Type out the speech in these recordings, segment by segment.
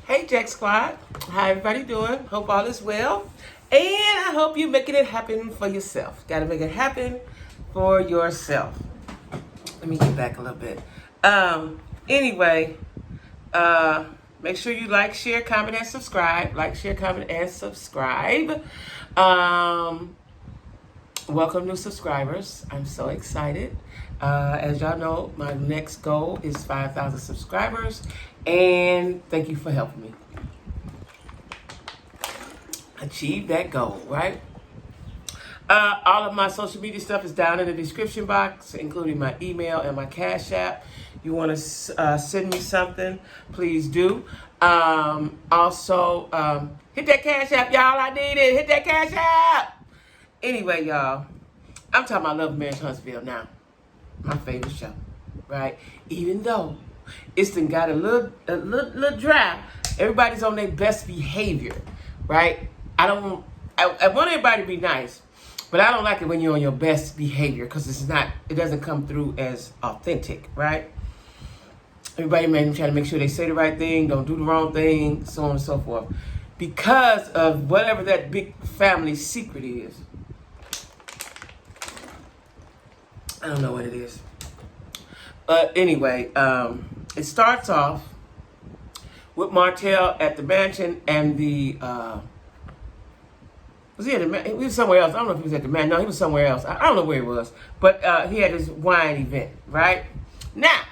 Hey Jack Squad, how everybody doing? Hope all is well. And I hope you're making it happen for yourself. Gotta make it happen for yourself. Let me get back a little bit. Anyway, make sure you like, share, comment, and subscribe. Like, share, comment, and subscribe. Welcome new subscribers. I'm so excited. As y'all know, my next goal is 5,000 subscribers. And thank you for helping me achieve that goal, right? All of my social media stuff is down in the description box, including my email and my Cash App. You want to send me something, please do. Also, hit that Cash App, y'all. I need it. Hit that Cash App. Anyway, y'all, I'm talking about Love Marriage Huntsville now. My favorite show, right? Even though it's done got a little dry, everybody's on their best behavior, right? I want everybody to be nice, but I don't like it when you're on your best behavior because it doesn't come through as authentic, right? Everybody try to make sure they say the right thing, don't do the wrong thing, so on and so forth. Because of whatever that big family secret is. I don't know what it is. But anyway, it starts off with Martell at the mansion and the... was he at the... He was somewhere else. I don't know if he was at the mansion. No, he was somewhere else. I don't know where he was. But he had his wine event, right? Now,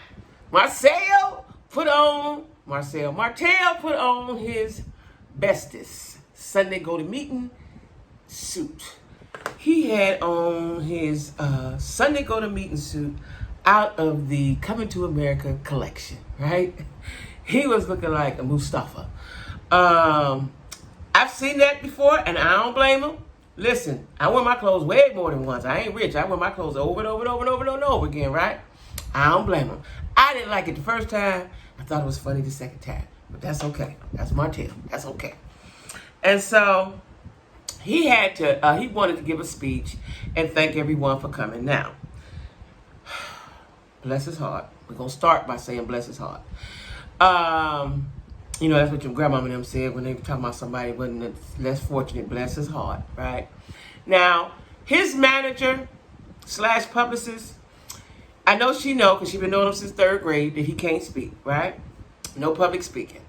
Martell put on his bestest Sunday go-to-meeting suit. He had on his Sunday go-to-meeting suit out of the Coming to America collection, right? He was looking like a Mustafa. I've seen that before, and I don't blame him. Listen, I wear my clothes way more than once. I ain't rich. I wear my clothes over and over and over and over and over again, right? I don't blame him. I didn't like it the first time. I thought it was funny the second time. But that's okay. That's Martell. That's okay. And so he wanted to give a speech and thank everyone for coming. Now, bless his heart. We're going to start by saying bless his heart. That's what your grandmama and them said when they were talking about somebody wasn't less fortunate. Bless his heart, right? Now, his manager / publicist, I know she because she's been knowing him since 3rd grade that he can't speak, right? No public speaking.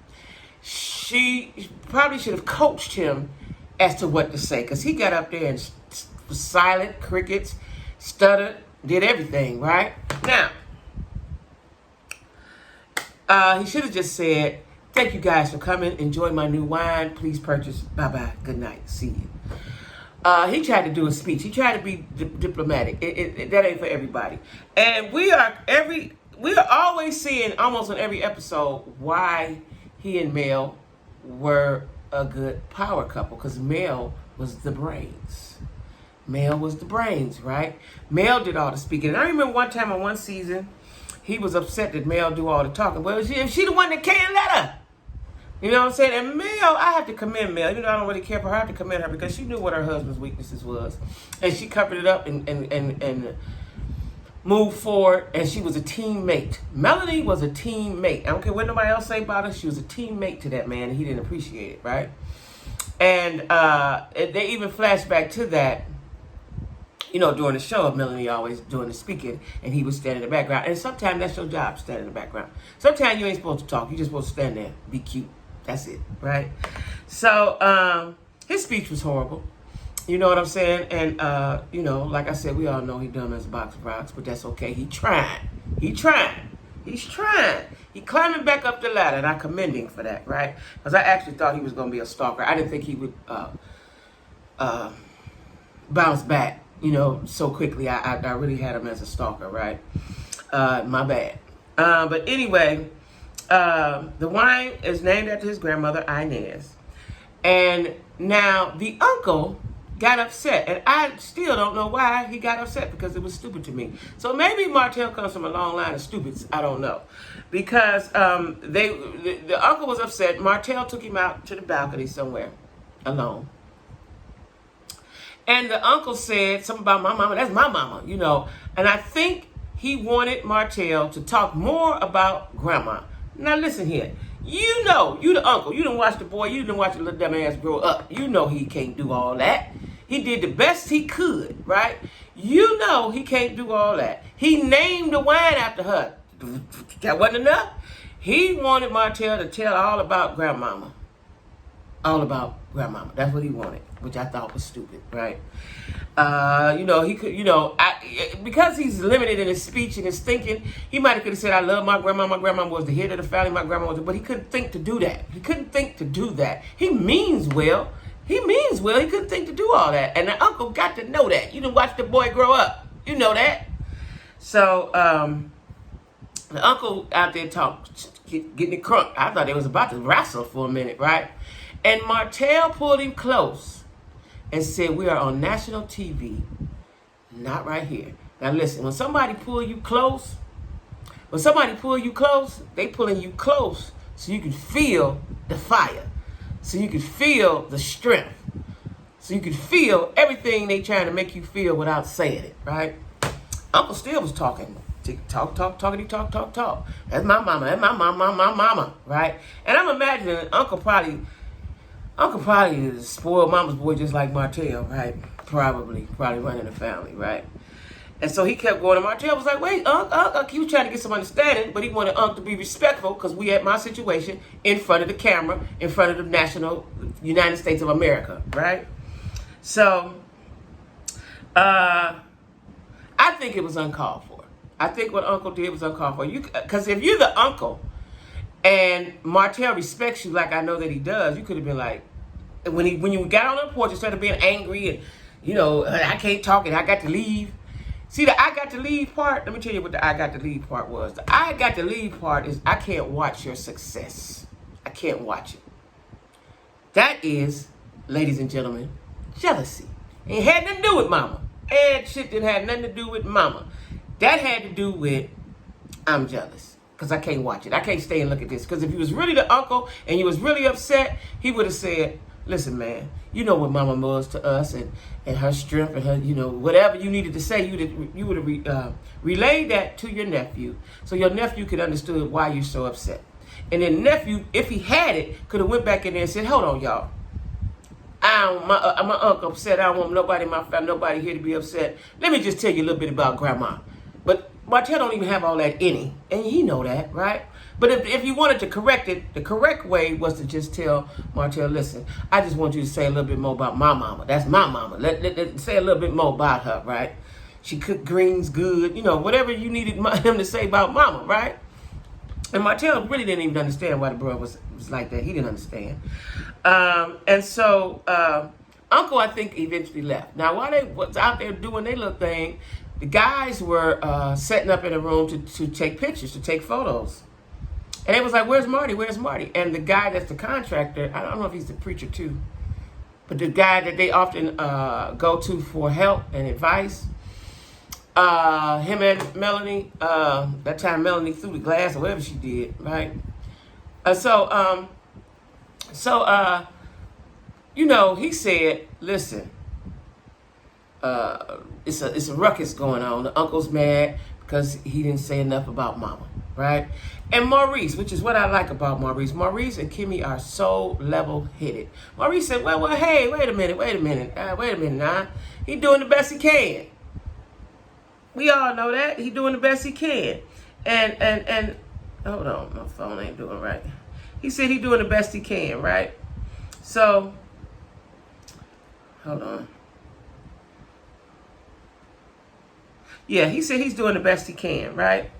She probably should have coached him as to what to say because he got up there and was silent, crickets, stuttered, did everything, right? Now, he should have just said, thank you guys for coming. Enjoy my new wine. Please purchase. Bye-bye. Good night. See you. He tried to do a speech. He tried to be diplomatic. That ain't for everybody. And we are always seeing almost on every episode why he and Mel were a good power couple because Mel was the brains. Mel was the brains, right? Mel did all the speaking. And I remember one time on one season, he was upset that Mel do all the talking. Well, if she the one that can't let her. You know what I'm saying? And Mel, I have to commend Mel. Even though I don't really care for her, I have to commend her because she knew what her husband's weaknesses was. And she covered it up and moved forward. And she was a teammate. Melanie was a teammate. I don't care what nobody else say about her. She was a teammate to that man, and he didn't appreciate it, right? And they even flashed back to that, during the show of Melanie always doing the speaking, and he was standing in the background. And sometimes that's your job, stand in the background. Sometimes you ain't supposed to talk. You're just supposed to stand there, be cute. That's it, right? So his speech was horrible. You know what I'm saying? And, like I said, we all know he dumb as a box of rocks, but that's okay. He's trying. He's trying. He climbing back up the ladder, and I commend him for that, right? Because I actually thought he was going to be a stalker. I didn't think he would bounce back, so quickly. I really had him as a stalker, right? My bad. But anyway, the wine is named after his grandmother, Inez. And now the uncle got upset. And I still don't know why he got upset because it was stupid to me. So maybe Martell comes from a long line of stupids. I don't know. Because the uncle was upset. Martell took him out to the balcony somewhere alone. And the uncle said something about my mama. That's my mama, And I think he wanted Martell to talk more about grandma. Now listen here. You know, you the uncle. You didn't watch the boy. You didn't watch the little dumb ass grow up. You know he can't do all that. He did the best he could, right? You know he can't do all that. He named the wine after her. That wasn't enough. He wanted Martell to tell all about grandmama. All about grandmama. That's what he wanted, which I thought was stupid, right? He could, because he's limited in his speech and his thinking, he might have said, I love my grandma. My grandma was the head of the family. My grandma was, but he couldn't think to do that. He couldn't think to do that. He means well. He couldn't think to do all that. And the uncle got to know that. You didn't watch the boy grow up. You know that. So, the uncle out there getting it crunk. I thought they was about to wrestle for a minute, right? And Martell pulled him close and said, we are on national TV, not right here. Now listen, when somebody pull you close, they pulling you close so you can feel the fire, so you can feel the strength, so you can feel everything they trying to make you feel without saying it, right? Uncle still was talking. Talk. That's my mama, right? And I'm imagining Uncle probably is spoiled mama's boy just like Martell, right? Probably running the family, right? And so he kept going, and Martell was like, wait, Unc, he was trying to get some understanding, but he wanted Unc to be respectful because we had my situation in front of the camera, in front of the national United States of America, right? So, I think it was uncalled for. I think what Uncle did was uncalled for. Because if you're the uncle and Martell respects you like I know that he does, you could have been like, when you got on the porch, instead of being angry and, I can't talk and I got to leave. See, the I got to leave part, let me tell you what the I got to leave part was. The I got to leave part is I can't watch your success. I can't watch it. That is, ladies and gentlemen, jealousy. It had nothing to do with mama. And shit that had nothing to do with mama. That had to do with, I'm jealous. Because I can't watch it. I can't stay and look at this. Because if he was really the uncle and he was really upset, he would have said, listen, man, you know what mama was to us and her strength and her, whatever you needed to say, you would have relayed that to your nephew. So your nephew could understand why you're so upset. And then nephew, if he had it, could have went back in there and said, hold on, y'all. My uncle upset. I don't want nobody in my family, nobody here to be upset. Let me just tell you a little bit about grandma. But Martell don't even have all that in him. And he know that, right? But if you wanted to correct it, the correct way was to just tell Martell, listen, I just want you to say a little bit more about my mama. That's my mama. Let say a little bit more about her, right? She cooked greens good. Whatever you needed him to say about mama, right? And Martell really didn't even understand why the brother was like that. He didn't understand. And so Uncle, I think, eventually left. Now, while they was out there doing their little thing, the guys were setting up in a room to take pictures, to take photos. And they was like, where's Marty? Where's Marty? And the guy that's the contractor, I don't know if he's the preacher too, but the guy that they often go to for help and advice, him and Melanie, that time Melanie threw the glass or whatever she did, right? He said, listen, it's a ruckus going on. The uncle's mad because he didn't say enough about mama, right? And Maurice, which is what I like about Maurice. Maurice and Kimmy are so level-headed. Maurice said, well, hey, wait a minute now. He doing the best he can. We all know that. He doing the best he can. And hold on, my phone ain't doing right. He said he doing the best he can, right? So, hold on. Yeah, he said he's doing the best he can, right?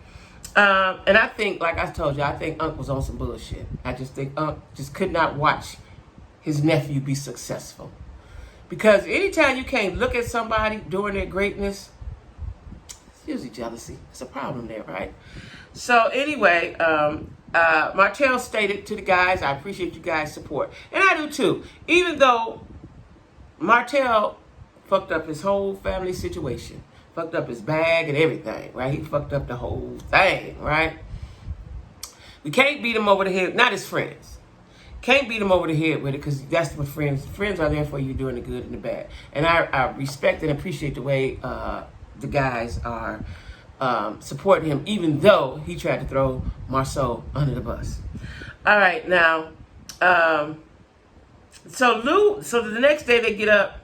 And I think, like I told you, I think Unc was on some bullshit. I just think Unc just could not watch his nephew be successful. Because anytime you can't look at somebody during their greatness, it's usually jealousy. It's a problem there, right? So anyway, Martell stated to the guys, I appreciate you guys' support. And I do too. Even though Martell fucked up his whole family situation. Fucked up his bag and everything, right? He fucked up the whole thing, right? We can't beat him over the head. Not his friends. Can't beat him over the head with it because that's what friends. Friends are there for you during the good and the bad. And I respect and appreciate the way the guys are supporting him, even though he tried to throw Marceau under the bus. All right, now, so the next day they get up,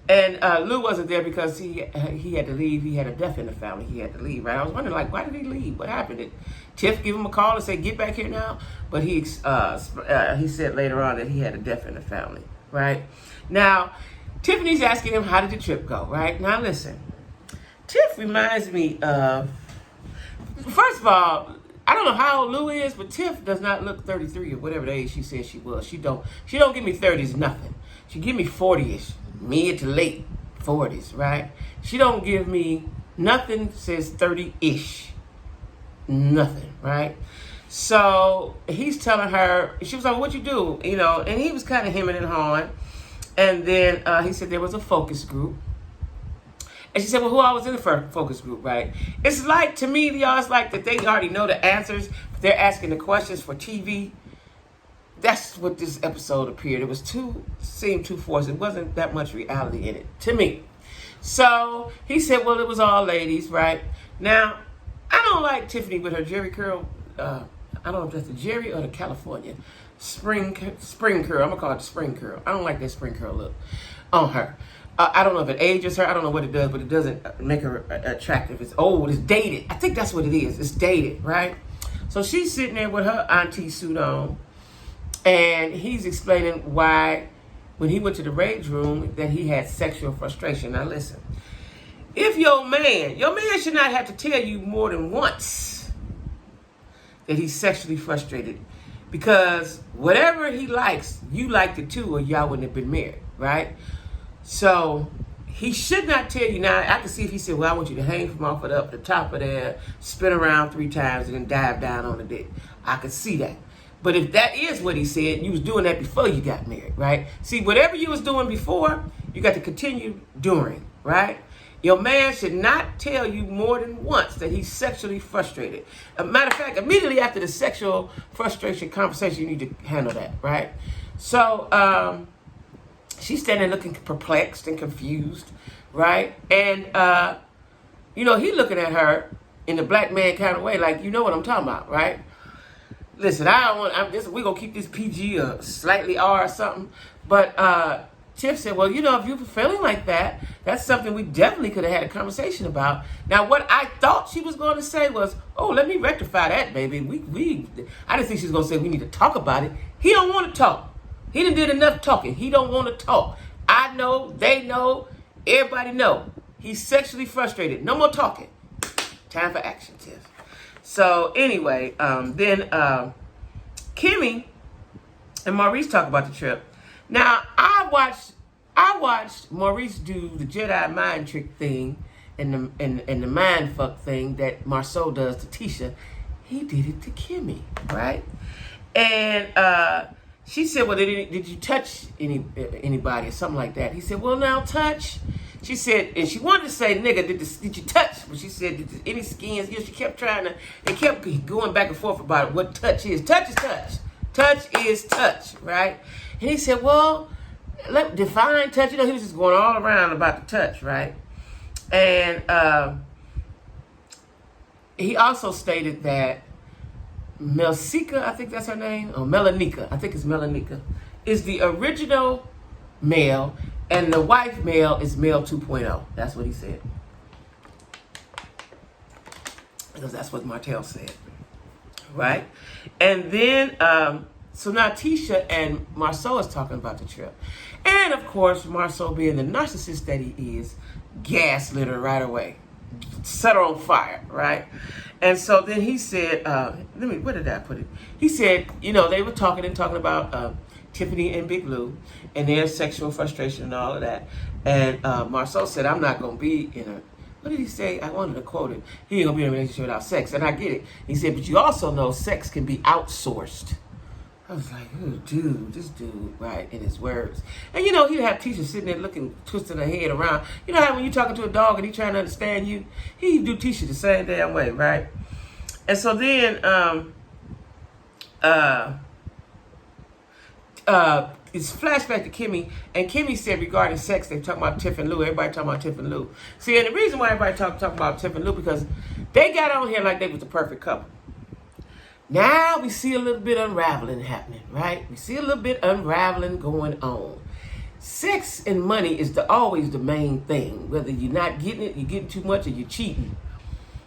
and Lou wasn't there because he had to leave. He had a death in the family. He had to leave, right? I was wondering, like, why did he leave? What happened? Did Tiff give him a call and say, get back here now? But he said later on that he had a death in the family, right? Now, Tiffany's asking him, how did the trip go, right? Now, listen. Tiff reminds me of, first of all, I don't know how old Lou is, but Tiff does not look 33 or whatever the age she said she was. She don't give me 30s, nothing. She give me 40-ish, mid to late 40s, right? She don't give me nothing says 30-ish. Nothing, right? So he's telling her, she was like, what you do? You know, and he was kind of hemming and hawing. And then he said there was a focus group. And she said, well, who all was in the focus group, right? It's like, to me, y'all, it's like that they already know the answers, but they're asking the questions for TV. That's what this episode appeared. It was seemed too forced. It wasn't that much reality in it, to me. So he said, well, it was all ladies, right? Now, I don't like Tiffany with her Jerry curl. I don't know if that's the Jerry or the California spring curl. I'm going to call it the spring curl. I don't like that spring curl look on her. I don't know if it ages her. I don't know what it does, but it doesn't make her attractive. It's old. It's dated. I think that's what it is. It's dated, right? So she's sitting there with her auntie suit on, and he's explaining why, when he went to the rage room, that he had sexual frustration. Now listen, if your man should not have to tell you more than once that he's sexually frustrated, because whatever he likes, you liked it too, or y'all wouldn't have been married, right? So he should not tell you. Now, I can see if he said, well, I want you to hang from off of the top of there, spin around 3 times, and then dive down on the dick. I could see that. But if that is what he said, you was doing that before you got married, right? See, whatever you was doing before, you got to continue doing, right? Your man should not tell you more than once that he's sexually frustrated. A matter of fact, immediately after the sexual frustration conversation, you need to handle that, right? So, she's standing looking perplexed and confused, right? And, he looking at her in the black man kind of way, like, you know what I'm talking about, right? Listen, we're going to keep this PG or slightly R or something. But Tiff said, well, if you're feeling like that, that's something we definitely could have had a conversation about. Now, what I thought she was going to say was, oh, let me rectify that, baby. I didn't think she was going to say we need to talk about it. He don't want to talk. He done did enough talking. He don't want to talk. I know, they know, everybody know. He's sexually frustrated. No more talking. Time for action, Tiff. So anyway, then Kimmy and Maurice talk about the trip. Now I watched Maurice do the Jedi mind trick thing and the mind fuck thing that Marceau does to Tisha. He did it to Kimmy, right? And she said, well, did you touch anybody or something like that? He said, well, now touch. She said, and she wanted to say, nigga, did you touch? But she said, did any skins? She kept they kept going back and forth about what touch is. Touch is touch. Touch is touch, right? And he said, well, define touch. He was just going all around about the touch, right? And he also stated that Melsica, I think that's her name, or Melanika, I think it's Melanika, is the original male, and the wife male is male 2.0. That's what he said. Because that's what Martell said. Right? And then, so now Tisha and Marceau is talking about the trip. And of course, Marceau, being the narcissist that he is, gaslit her right away. Set her on fire, right? And so then he said, where did I put it? He said, they were talking about Tiffany and Big Lou and their sexual frustration and all of that. And Marceau said, I'm not going to be in a, what did he say? I wanted to quote it. He ain't going to be in a relationship without sex. And I get it. He said, but you also know sex can be outsourced. I was like, oh, this dude, right, in his words. And he'd have Tisha sitting there looking, twisting her head around. You know how when you're talking to a dog and he's trying to understand you? He'd do Tisha the same damn way, right? And so then, it's flashback to Kimmy, and Kimmy said regarding sex, they talking about Tiff and Lou. Everybody talking about Tiff and Lou. See, and the reason why everybody talking about Tiff and Lou, because they got on here like they was the perfect couple. Now we see a little bit unraveling happening, right? We see a little bit unraveling going on. Sex and money is always the main thing. Whether you're not getting it, you're getting too much, or you're cheating.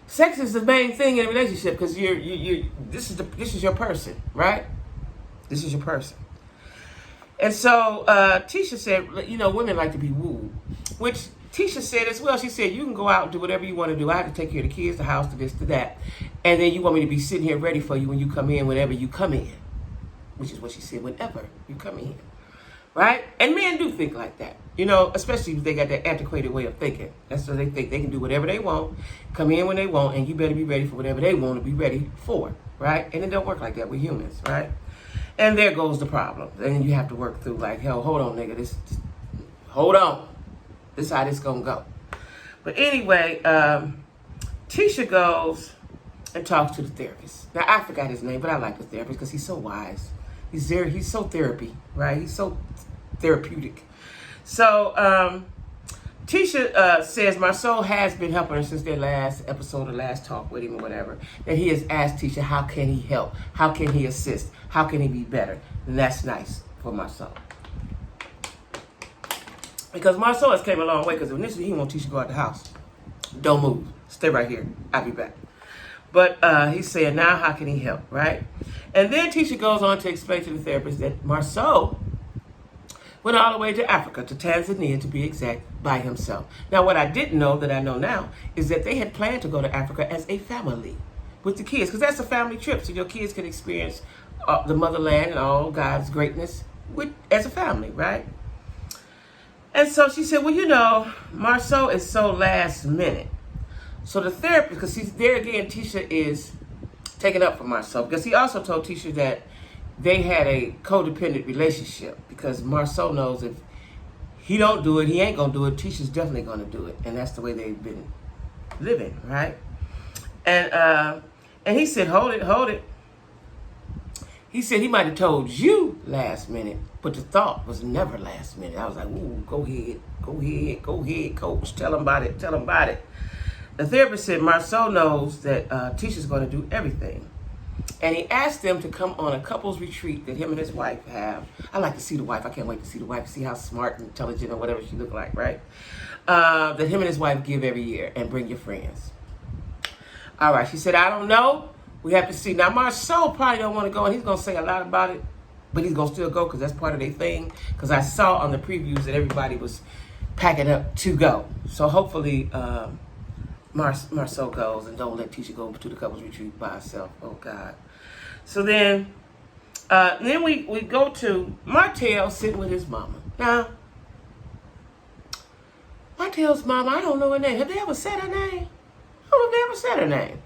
Sex is the main thing in a relationship because this is your person, right? This is your person. And so Tisha said, women like to be wooed, which Tisha said as well. She said, you can go out and do whatever you want to do. I have to take care of the kids, the house, to this, to that. And then you want me to be sitting here ready for you when you come in, whenever you come in, which is what she said, whenever you come in, right? And men do think like that, especially if they got that antiquated way of thinking. That's what they think. They can do whatever they want, come in when they want, and you better be ready for whatever they want to be ready for, right? And it don't work like that with humans, right? And there goes the problem. Then you have to work through like, hell, hold on, nigga. Hold on. This is how this gonna go. But anyway, Tisha goes and talks to the therapist. Now, I forgot his name, but I like the therapist because he's so wise. He's so therapy, right? He's so therapeutic. So Tisha says Marceau has been helping her since their last episode or last talk with him or whatever. That he has asked Tisha, how can he help? How can he assist? How can he be better? And that's nice for Marceau. Because Marceau has came a long way because initially he wants Tisha to go out the house. Don't move. Stay right here. I'll be back. But he's saying now how can he help, right? And then Tisha goes on to explain to the therapist that Marceau went all the way to Africa, to Tanzania to be exact, by himself. Now what I didn't know that I know now is that they had planned to go to Africa as a family with the kids. Because that's a family trip. So your kids can experience the motherland and all God's greatness as a family, right? And so she said, well, Marceau is so last minute. So the therapist, because he's there again, Tisha is taking up for Marceau. Because he also told Tisha that they had a codependent relationship. Because Marceau knows if he don't do it, he ain't going to do it. Tisha's definitely going to do it. And that's the way they've been living, right? And he said, hold it. He said he might have told you last minute, but the thought was never last minute. I was like, ooh, go ahead, coach. Tell him about it. The therapist said Marceau knows that Tisha's going to do everything. And he asked them to come on a couples retreat that him and his wife have. I like to see the wife. I can't wait to see the wife, see how smart and intelligent or whatever she look like, right? That him and his wife give every year, and bring your friends. All right, she said, I don't know. We have to see. Now, Marceau probably don't want to go, and he's going to say a lot about it, but he's going to still go because that's part of their thing. Because I saw on the previews that everybody was packing up to go. So hopefully Marceau goes and don't let Tisha go to the couples retreat by herself. Oh, God. So then we go to Martell sitting with his mama. Now, Martell's mama, I don't know her name. Have they ever said her name? I don't know if they ever said her name.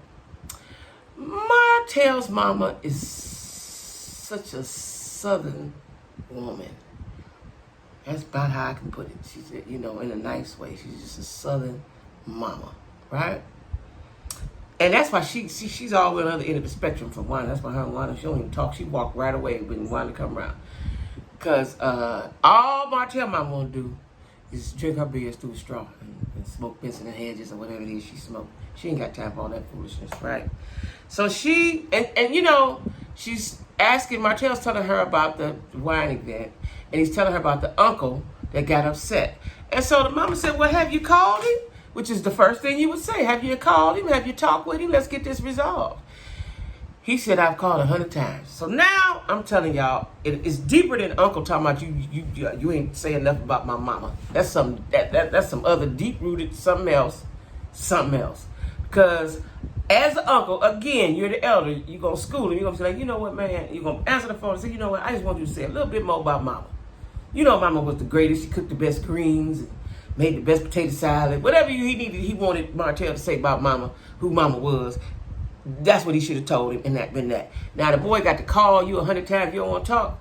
Martell's mama is such a southern woman. That's about how I can put it. She's, in a nice way. She's just a southern mama, right? And that's why she's all on the other end of the spectrum from Wanda. That's why her and Wanda, she don't even talk. She walked right away when Wanda come around. Because all Martell mama want to do is drink her beers through a straw and smoke Benson and Hedges or whatever it is she smoked. She ain't got time for all that foolishness, right? So she, she's asking, Martell's telling her about the wine event, and he's telling her about the uncle that got upset. And so the mama said, well, have you called him? Which is the first thing you would say. Have you called him? Have you talked with him? Let's get this resolved. He said, I've called 100 times. So now I'm telling y'all, it's deeper than Uncle talking about you ain't saying enough about my mama. That's some other deep-rooted something else. Because as an uncle, again, you're the elder, you're going to school him. You're going to say, like, you know what, man? You're going to answer the phone and say, you know what? I just want you to say a little bit more about mama. Mama was the greatest. She cooked the best greens, made the best potato salad. Whatever he wanted Martell to say about mama, who mama was. That's what he should have told him, and that been that. Now the boy got to call you 100 times. You don't want to talk.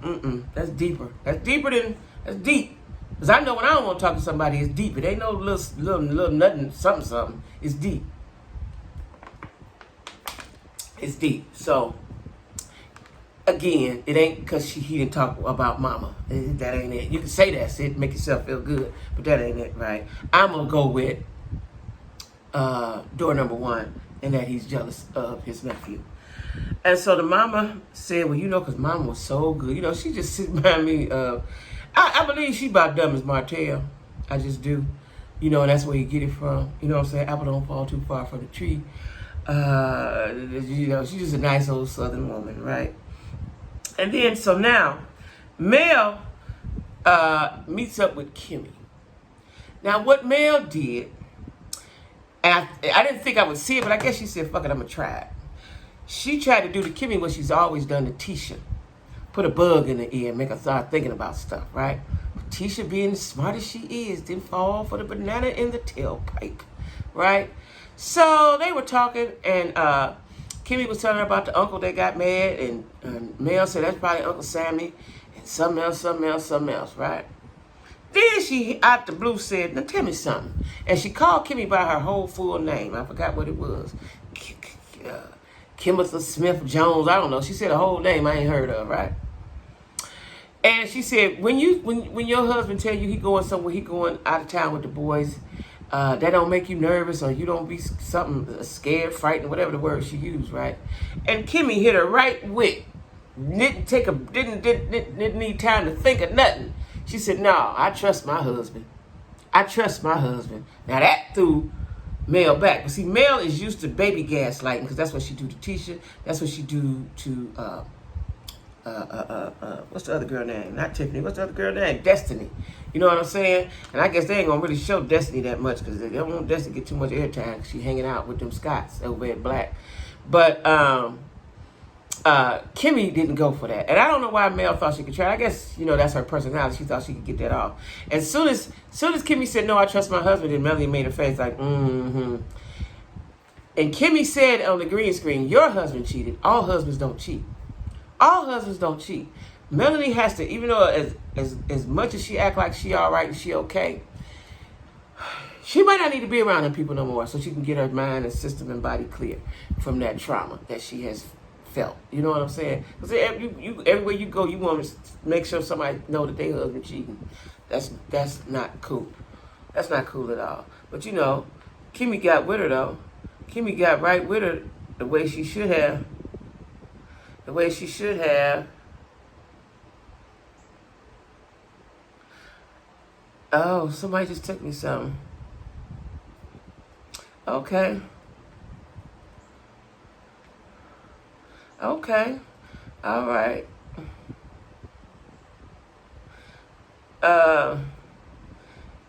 That's deeper. That's deep. Because I know when I don't want to talk to somebody, it's deep. It ain't no little nothing, something. It's deep. It's deep. So again, it ain't because he didn't talk about mama. That ain't it. You can say that's it, make yourself feel good, but that ain't it, right? I'm gonna go with door number one. And that he's jealous of his nephew. And so the mama said, well, because mama was so good. She just sitting by me. I believe she about dumb as Martell. I just do. And that's where you get it from. You know what I'm saying? Apple don't fall too far from the tree. She's just a nice old Southern woman, right? And then, so now, Mel meets up with Kimmy. Now, what Mel did, and I didn't think I would see it, but I guess she said, fuck it, I'm going to try it. She tried to do to Kimmy what she's always done to Tisha. Put a bug in the ear and make her start thinking about stuff, right? But Tisha, being as smart as she is, didn't fall for the banana in the tailpipe, right? So they were talking, and Kimmy was telling her about the uncle that got mad, and Mel said that's probably Uncle Sammy, and something else, right? Then she, out the blue, said, now tell me something. And she called Kimmy by her whole full name. I forgot what it was. Kimbertha Smith Jones, I don't know. She said a whole name I ain't heard of, right? And she said, when your husband tell you he going somewhere, he going out of town with the boys, that don't make you nervous, or you don't be something scared, frightened, whatever the word she used, right? And Kimmy hit her right wit. Didn't need time to think of nothing. She said, no, I trust my husband. I trust my husband. Now that threw Mel back. But see, Mel is used to baby gaslighting, because that's what she do to Tisha. That's what she do to what's the other girl name? Not Tiffany. What's the other girl name? Destiny. You know what I'm saying? And I guess they ain't gonna really show Destiny that much, because they don't want Destiny to get too much airtime, because she hanging out with them Scots over at Black. But Kimmy didn't go for that. And I don't know why Mel thought she could try. I guess, that's her personality. She thought she could get that off. And soon as Kimmy said, no, I trust my husband, and Melanie made her face like, mm-hmm. And Kimmy said on the green screen, your husband cheated. All husbands don't cheat. All husbands don't cheat. Melanie has to, even though as much as she act like she all right and she okay, she might not need to be around them people no more, so she can get her mind and system and body clear from that trauma that she has felt. You know what I'm saying? Because everywhere you go, you want to make sure somebody know that they husband cheating. That's not cool. That's not cool at all. But Kimmy got with her though. Kimmy got right with her the way she should have. The way she should have. Oh, somebody just took me something. Okay. Okay. All right.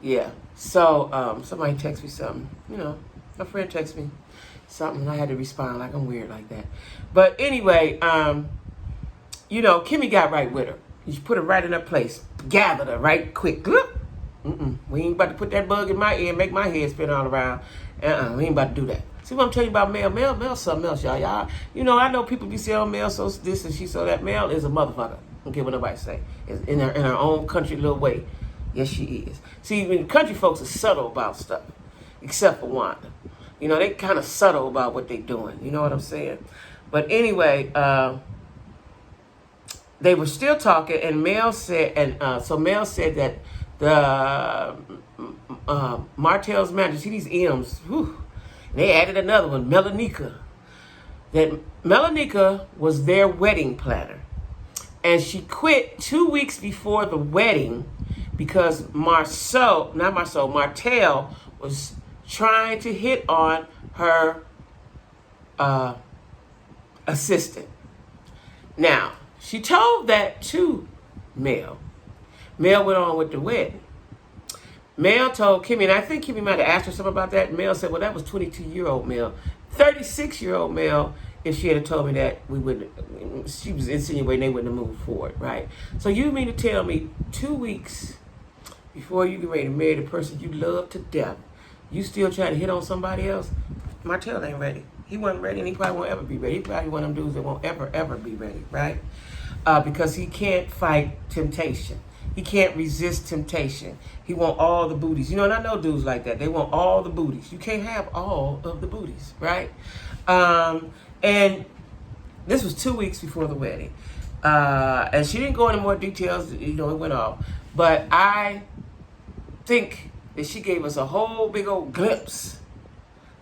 Yeah. So, somebody text me something. A friend texted me something, and I had to respond like I'm weird like that. But anyway, Kimmy got right with her. You put her right in her place. Gathered her right quick. We ain't about to put that bug in my ear and make my head spin all around. We ain't about to do that. See what I'm telling you about Mel? Mel's something else, y'all. I know people be saying, oh, Mel so this and she so that. Mel is a motherfucker. I don't care what nobody say. It's in her own country little way. Yes, she is. See, when country folks are subtle about stuff, except for Wanda. They kind of subtle about what they doing. You know what I'm saying? But anyway, they were still talking, and Mel said, so Mel said that the Martell's manager, see these M's, whew, they added another one, Melanika. That Melanika was their wedding planner. And she quit 2 weeks before the wedding because Martell was trying to hit on her assistant. Now, she told that to Mel. Mel went on with the wedding. Mel told Kimmy, and I think Kimmy might have asked her something about that. Mel said, well, that was 22-year-old Mel. 36-year-old Mel, if she had told me that, we wouldn't, she was insinuating they wouldn't have moved forward, right? So you mean to tell me 2 weeks before you get ready to marry the person you love to death, you still trying to hit on somebody else? Martell ain't ready. He wasn't ready, and he probably won't ever be ready. He probably one of them dudes that won't ever be ready, right? Because he can't fight temptation. He can't resist temptation. He want all the booties. And I know dudes like that. They want all the booties. You can't have all of the booties, right? And this was 2 weeks before the wedding. And she didn't go into more details. It went off. But I think that she gave us a whole big old glimpse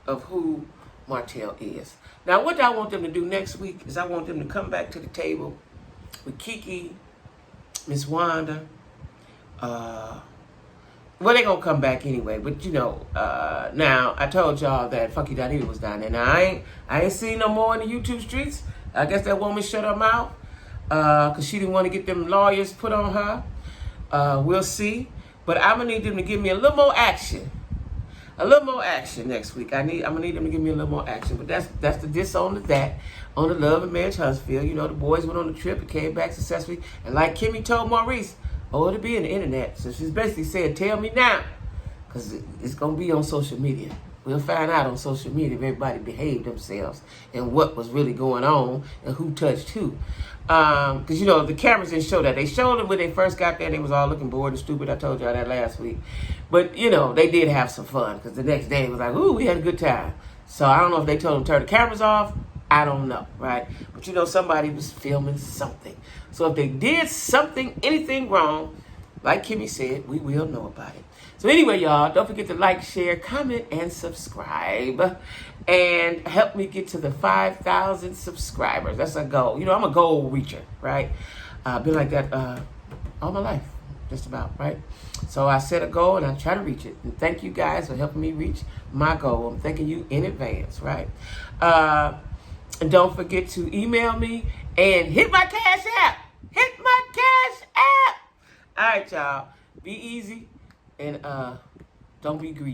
of who Martell is. Now, what I want them to do next week is I want them to come back to the table with Kiki, Miss Wanda. Well, they're going to come back anyway. But, now, I told y'all that Funky Donita was down there. Now, I ain't seen no more in the YouTube streets. I guess that woman shut her mouth because she didn't want to get them lawyers put on her. We'll see. But I'm going to need them to give me a little more action. A little more action next week. I'm gonna need them to give me a little more action. But that's the diss on that, on the Love and Marriage Huntsville. The boys went on the trip and came back successfully. And like Kimmy told Maurice, it'll be in the internet. So she's basically saying, tell me now. Because it's gonna be on social media. We'll find out on social media if everybody behaved themselves and what was really going on and who touched who. Because, the cameras didn't show that. They showed them when they first got there. They was all looking bored and stupid. I told y'all that last week. But, they did have some fun because the next day it was like, ooh, we had a good time. So I don't know if they told them to turn the cameras off. I don't know, right? But, somebody was filming something. So if they did anything wrong, like Kimmy said, we will know about it. So anyway, y'all, don't forget to like, share, comment, and subscribe. And help me get to the 5,000 subscribers. That's a goal. I'm a goal reacher, right? I've been like that all my life, just about, right? So I set a goal and I try to reach it. And thank you guys for helping me reach my goal. I'm thanking you in advance, right? And don't forget to email me and hit my Cash App. Hit my Cash App. All right, y'all. Be easy and don't be greedy.